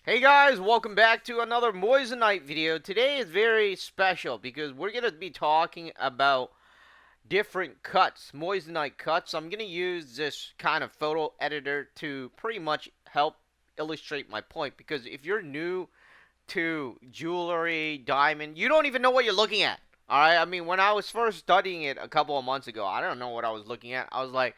Hey guys, welcome back to another Moissanite video. Today is very special because we're going to be talking about different cuts, Moissanite cuts. I'm going to use this kind of photo editor to pretty much help illustrate my point, because if you're new to jewelry, diamond, you don't even know what you're looking at. Alright, I mean, when I was first studying it a couple of months ago, I don't know what I was looking at. I was like,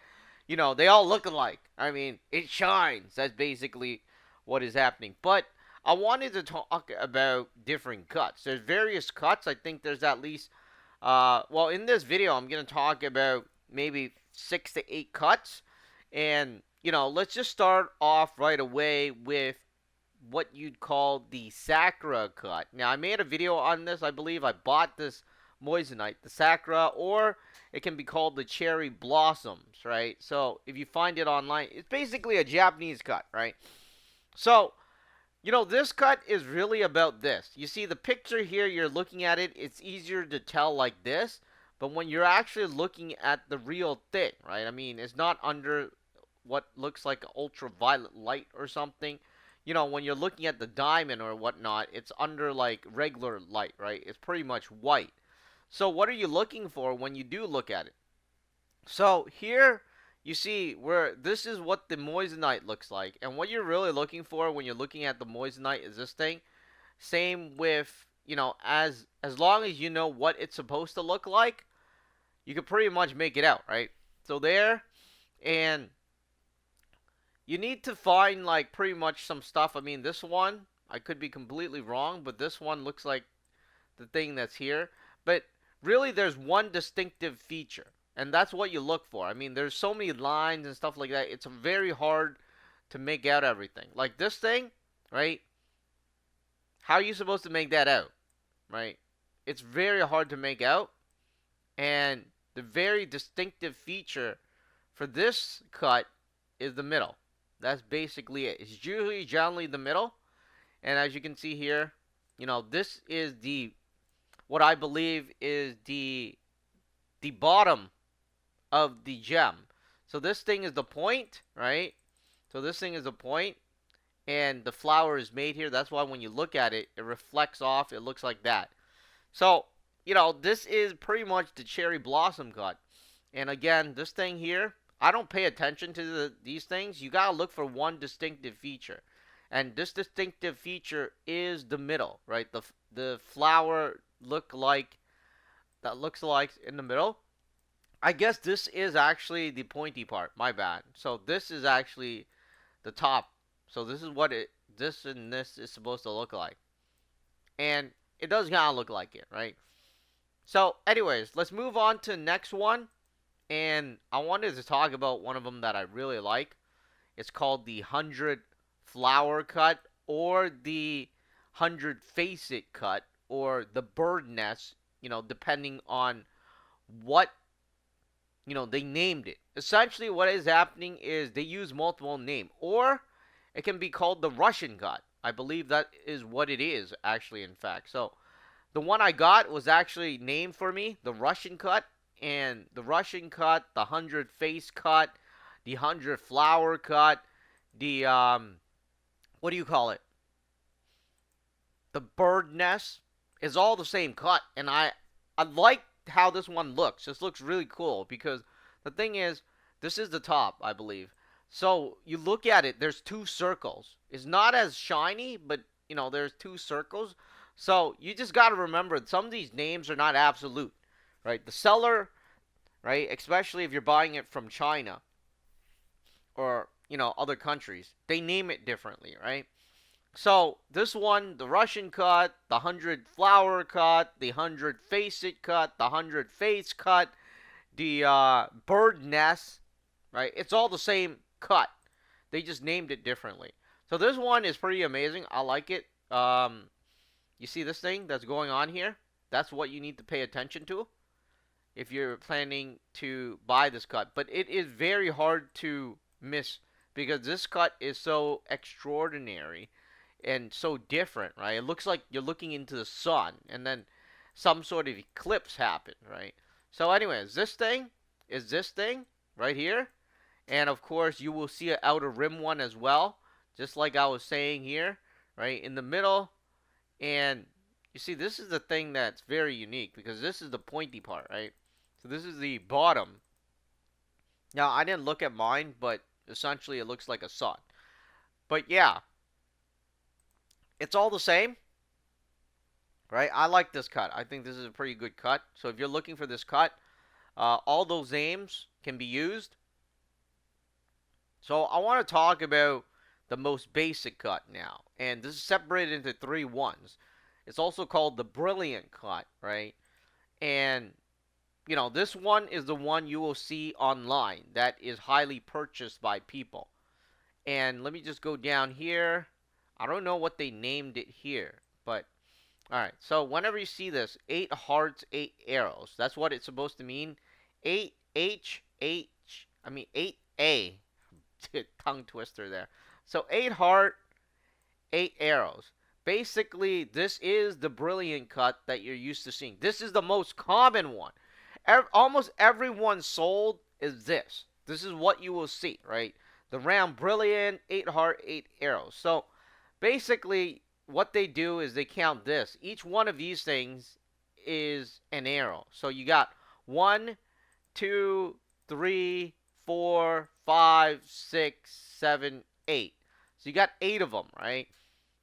they all look alike. I mean, it shines. That's basically what is happening. But I wanted to talk about different cuts. There's various cuts. I think there's at least, well, in this video, I'm going to talk about maybe 6 to 8 cuts. And, let's just start off right away with what you'd call the Sakura cut. Now, I made a video on this. I believe I bought this Moissanite, the Sakura, or it can be called the Cherry Blossoms, right? So, if you find it online, it's basically a Japanese cut, right? So, this cut is really about this. You see the picture here, you're looking at it, it's easier to tell like this, but when you're actually looking at the real thing, right? I mean, it's not under what looks like ultraviolet light or something. When you're looking at the diamond or whatnot, it's under like regular light, right? It's pretty much white. So what are you looking for when you do look at it? So here you see where this is what the Moissanite looks like. And what you're really looking for when you're looking at the Moissanite is this thing. Same with, as long as you know what it's supposed to look like, you can pretty much make it out, right? So there, and you need to find like pretty much some stuff. I mean, this one, I could be completely wrong, but this one looks like the thing that's here. But really, there's one distinctive feature, and that's what you look for. I mean, there's so many lines and stuff like that. It's very hard to make out everything. Like this thing, right? How are you supposed to make that out, right? It's very hard to make out, and the very distinctive feature for this cut is the middle. That's basically it. It's usually generally the middle, and as you can see here, this is the what I believe is the bottom of the gem. So this thing is the point, right? So this thing is the point, and the flower is made here. That's why when you look at it, it reflects off. It looks like that. So, this is pretty much the cherry blossom cut. And again, this thing here, I don't pay attention to these things. You gotta look for one distinctive feature. And this distinctive feature is the middle, right? The flower looks like in the middle. I guess this is actually the pointy part. My bad. So this is actually the top. So this is what this and this is supposed to look like. And it does kind of look like it, right? So anyways, let's move on to the next one. And I wanted to talk about one of them that I really like. It's called the 100 flower cut, or the 100 facet cut, or the bird nest, depending on what, they named it. Essentially, what is happening is they use multiple name, or it can be called the Russian cut. I believe that is what it is, actually, in fact. So, the one I got was actually named for me, the Russian cut, and the Russian cut, the 100 face cut, the 100 flower cut, the, what do you call it? The bird nest is all the same cut, and I like how this one looks. This looks really cool because the thing is, this is the top, I believe. So you look at it, there's two circles. It's not as shiny, but there's two circles. So you just got to remember some of these names are not absolute, right? The seller, right, especially if you're buying it from China or other countries, they name it differently, right? So this one, the Russian cut, the 100 flower cut, the 100 facet cut, the 100 face cut, the bird nest, right? It's all the same cut. They just named it differently. So this one is pretty amazing. I like it. You see this thing that's going on here? That's what you need to pay attention to if you're planning to buy this cut. But it is very hard to miss because this cut is so extraordinary and so different, right? It looks like you're looking into the sun, and then some sort of eclipse happened, right? So anyways, this thing is this thing right here. And of course, you will see an outer rim one as well, just like I was saying here, right, in the middle. And you see, this is the thing that's very unique because this is the pointy part, right? So this is the bottom. Now, I didn't look at mine, but essentially it looks like a sun. But yeah, it's all the same, right? I like this cut. I think this is a pretty good cut. So if you're looking for this cut, all those names can be used. So I want to talk about the most basic cut now. And this is separated into three ones. It's also called the brilliant cut, right? And this one is the one you will see online that is highly purchased by people. And let me just go down here. I don't know what they named it here, but all right. So whenever you see this, 8 hearts, 8 arrows. That's what it's supposed to mean. 8 tongue twister there. So 8 heart, 8 arrows. Basically, this is the brilliant cut that you're used to seeing. This is the most common one. Almost everyone sold is this. This is what you will see, right? The round brilliant, 8 heart, 8 arrows. So basically, what they do is they count this. Each one of these things is an arrow. So you got 1, 2, 3, 4, 5, 6, 7, 8. So you got 8 of them, right?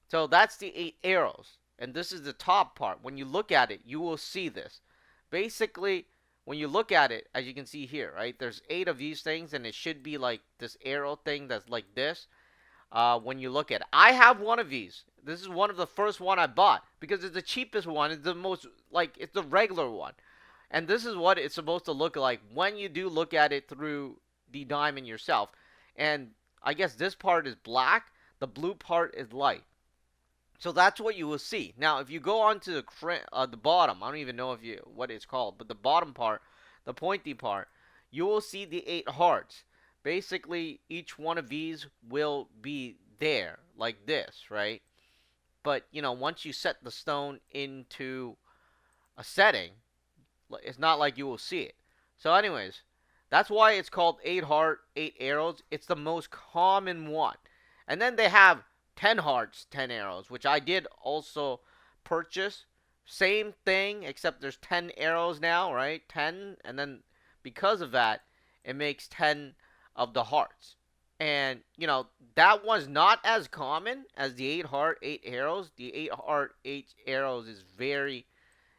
So that's the 8 arrows. And this is the top part. When you look at it, you will see this. Basically, when you look at it, as you can see here, right? There's 8 of these things, and it should be like this arrow thing that's like this. When you look at it, I have one of these. This is one of the first one I bought because it's the cheapest one. It's the most, like, it's the regular one. And this is what it's supposed to look like when you do look at it through the diamond yourself. And I guess this part is black. The blue part is light. So that's what you will see. Now, if you go on to the bottom, I don't even know what it's called, but the bottom part, the pointy part, you will see the 8 hearts. Basically, each one of these will be there, like this, right? But, once you set the stone into a setting, it's not like you will see it. So anyways, that's why it's called 8 heart, 8 arrows. It's the most common one. And then they have 10 hearts, 10 arrows, which I did also purchase. Same thing, except there's 10 arrows now, right? 10, and then because of that, it makes 10 of the hearts. And, that one's not as common as the 8 heart, 8 arrows. The 8 heart, 8 arrows is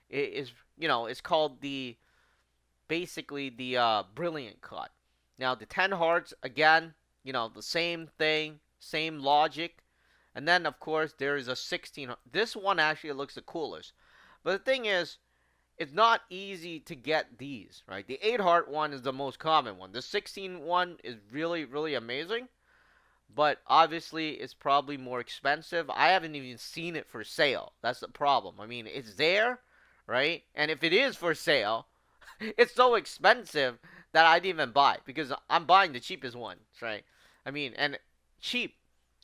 it's called basically the brilliant cut. Now, the 10 hearts, again, the same thing, same logic. And then, of course, there is a 16. This one actually looks the coolest. But the thing is, it's not easy to get these, right? The 8 heart one is the most common one. The 16 one is really, really amazing. But obviously, it's probably more expensive. I haven't even seen it for sale. That's the problem. I mean, it's there, right? And if it is for sale, it's so expensive that I didn't even buy it because I'm buying the cheapest ones, right? I mean, and cheap,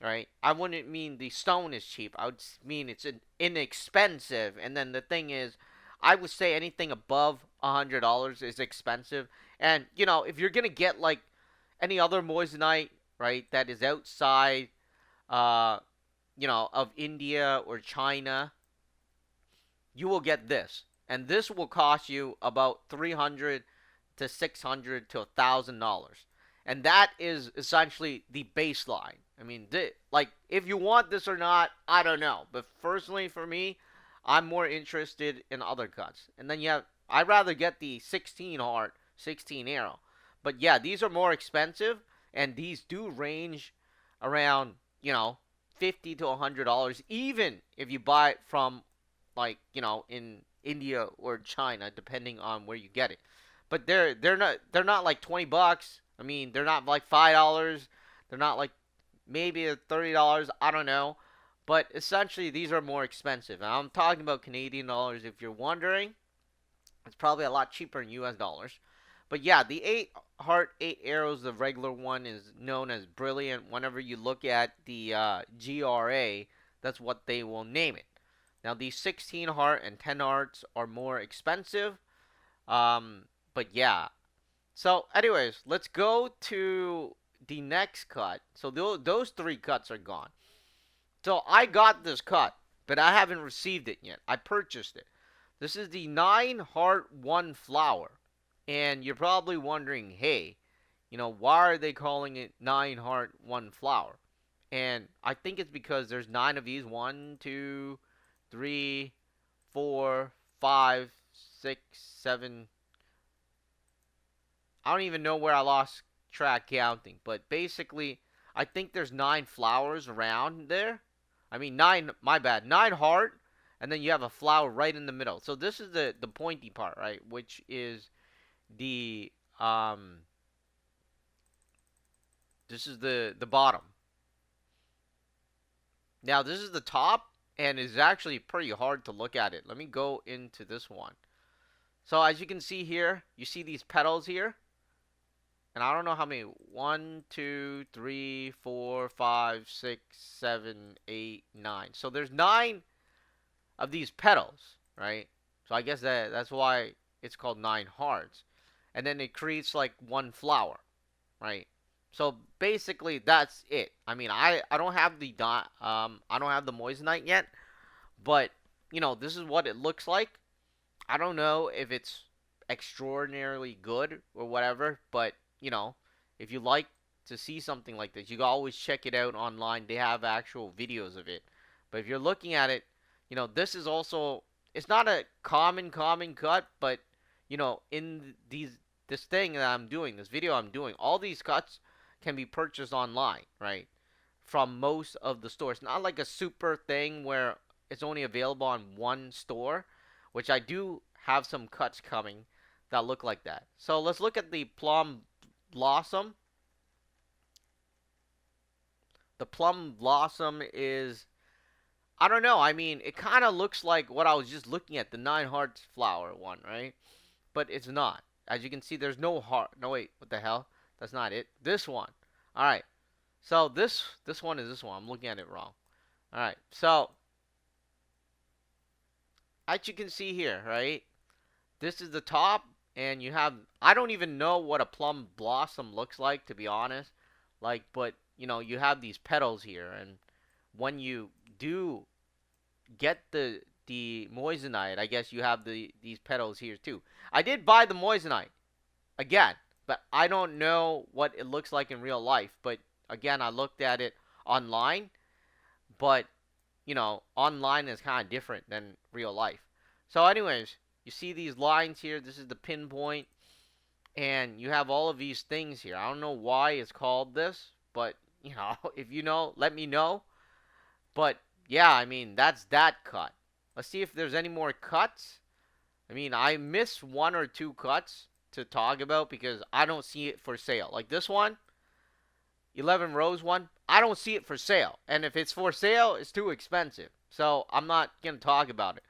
right? I wouldn't mean the stone is cheap. I would mean it's inexpensive. And then the thing is, I would say anything above $100 is expensive. And if you're gonna get like any other moissanite, right, that is outside, uh, of India or China, you will get this, and this will cost you about $300 to $600 to $1,000, and that is essentially the baseline. I mean, like, if you want this or not, I don't know, but personally for me, I'm more interested in other cuts. And then I'd rather get the 16 heart, 16 arrow, but yeah, these are more expensive, and these do range around $50 to $100, even if you buy it from, like, in India or China, depending on where you get it. But they're not like $20. I mean, they're not like $5. They're not like maybe $30. I don't know. But essentially, these are more expensive. And I'm talking about Canadian dollars. If you're wondering, it's probably a lot cheaper in U.S. dollars. But yeah, the 8 heart, 8 arrows, the regular one, is known as brilliant. Whenever you look at the GRA, that's what they will name it. Now, these 16 heart and 10 hearts are more expensive. But yeah. So, anyways, let's go to the next cut. So, those three cuts are gone. So I got this cut, but I haven't received it yet. I purchased it. This is the 9 Heart 1 flower. And you're probably wondering, hey, why are they calling it 9 Heart 1 flower? And I think it's because there's 9 of these. 1, 2, 3, 4, 5, 6, 7. I don't even know where I lost track counting. But basically, I think there's 9 flowers around there. I mean, 9, my bad. 9 heart, and then you have a flower right in the middle. So this is the pointy part, right? Which is the, this is the bottom. Now, this is the top, and it's actually pretty hard to look at it. Let me go into this one. So as you can see here, you see these petals here? And I don't know how many. 1, 2, 3, 4, 5, 6, 7, 8, 9. So there's 9 of these petals, right? So I guess that's why it's called 9 hearts. And then it creates like one flower, right? So basically that's it. I mean, I don't have the I don't have the moissanite yet, but this is what it looks like. I don't know if it's extraordinarily good or whatever, but if you like to see something like this, you can always check it out online. They have actual videos of it. But if you're looking at it, this is also, it's not a common cut, but in this thing that I'm doing, this video I'm doing, all these cuts can be purchased online, right? From most of the stores. Not like a super thing where it's only available on one store, which I do have some cuts coming that look like that. So let's look at the plum blossom. The plum blossom is, I don't know. I mean, it kind of looks like what I was just looking at, the 9 hearts flower one, right? But it's not. As you can see, there's no heart. No, wait, what the hell? That's not it. This one. All right. So this one is this one. I'm looking at it wrong. All right. So as you can see here, right? This is the top, and you have, I don't even know what a plum blossom looks like, to be honest. Like, but you have these petals here, and when you do get the moissanite, I guess you have these petals here too. I did buy the moissanite again, but I don't know what it looks like in real life. But again, I looked at it online, but online is kind of different than real life. So anyways, you see these lines here. This is the pinpoint, and you have all of these things here. I don't know why it's called this, but if you know, let me know. But yeah, I mean, that's that cut. Let's see if there's any more cuts. I mean, I missed 1 or 2 cuts to talk about because I don't see it for sale. Like this one, 11 rows one, I don't see it for sale. And if it's for sale, it's too expensive. So I'm not going to talk about it.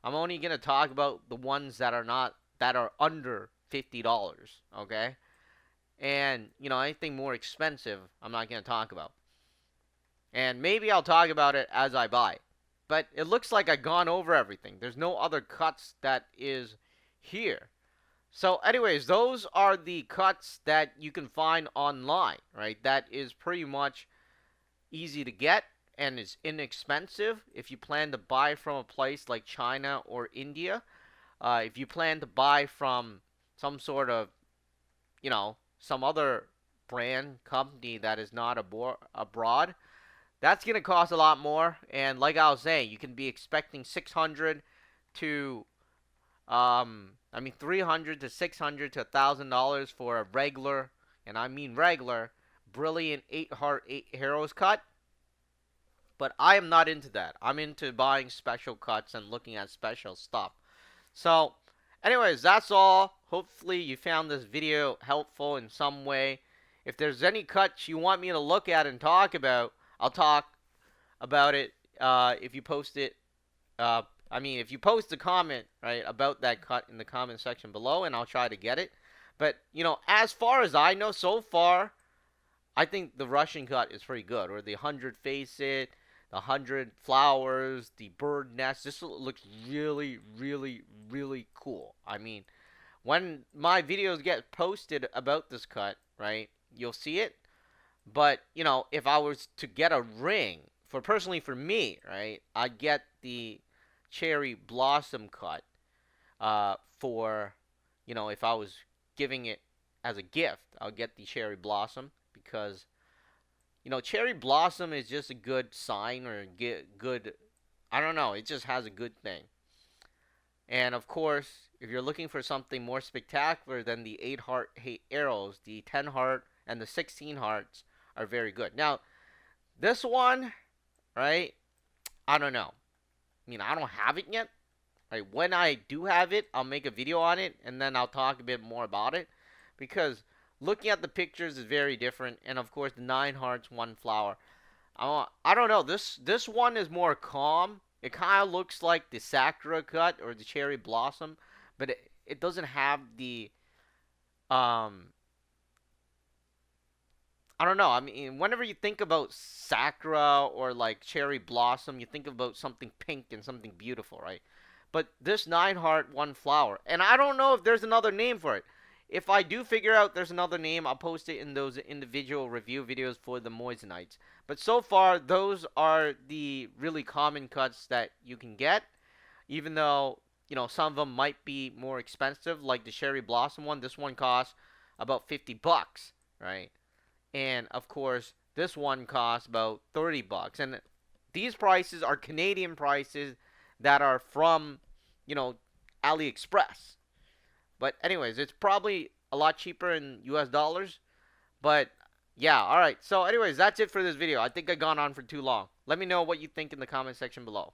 I'm only going to talk about the ones that are under $50, okay? And, anything more expensive, I'm not going to talk about. And maybe I'll talk about it as I buy. But it looks like I've gone over everything. There's no other cuts that is here. So anyways, those are the cuts that you can find online, right? That is pretty much easy to get and is inexpensive if you plan to buy from a place like China or India. If you plan to buy from some sort of, some other brand company that is not abroad, that's going to cost a lot more. And like I was saying, you can be expecting 600 to, I mean, 300 to 600 to $1,000 for a regular, and I mean regular, brilliant 8 heart 8 heroes cut. But I am not into that. I'm into buying special cuts and looking at special stuff. So, anyways, that's all. Hopefully you found this video helpful in some way. If there's any cuts you want me to look at and talk about, I'll talk about it if you post it. If you post a comment, right, about that cut in the comment section below, and I'll try to get it. But, as far as I know so far, I think the Russian cut is pretty good. Or the 100 facet, the 100 flowers, the bird nest. This looks really, really, really cool. I mean, when my videos get posted about this cut, right, you'll see it. But, if I was to get a ring personally for me, right, I get the cherry blossom cut for, if I was giving it as a gift, I'll get the cherry blossom because, cherry blossom is just a good sign or a good, I don't know, it just has a good thing. And of course, if you're looking for something more spectacular than the 8 heart arrows, the 10 heart and the 16 hearts are very good. Now, this one, right? I don't know. I mean, I don't have it yet. Right? When I do have it, I'll make a video on it and then I'll talk a bit more about it because looking at the pictures is very different. And of course, the 9 hearts, 1 flower. I don't know. This one is more calm. It kind of looks like the Sakura cut or the cherry blossom, but it doesn't have the um I don't know. I mean, whenever you think about Sakura or like cherry blossom, you think about something pink and something beautiful, right? But this 9 heart, 1 flower, and I don't know if there's another name for it. If I do figure out there's another name, I'll post it in those individual review videos for the Moissanites. But so far, those are the really common cuts that you can get, even though, some of them might be more expensive, like the cherry blossom one. This one costs about 50 bucks, right? And of course, this one costs about 30 bucks. And these prices are Canadian prices that are from, you know, AliExpress. But anyways, it's probably a lot cheaper in US dollars. But yeah, all right. So anyways, that's it for this video. I think I've gone on for too long. Let me know what you think in the comment section below.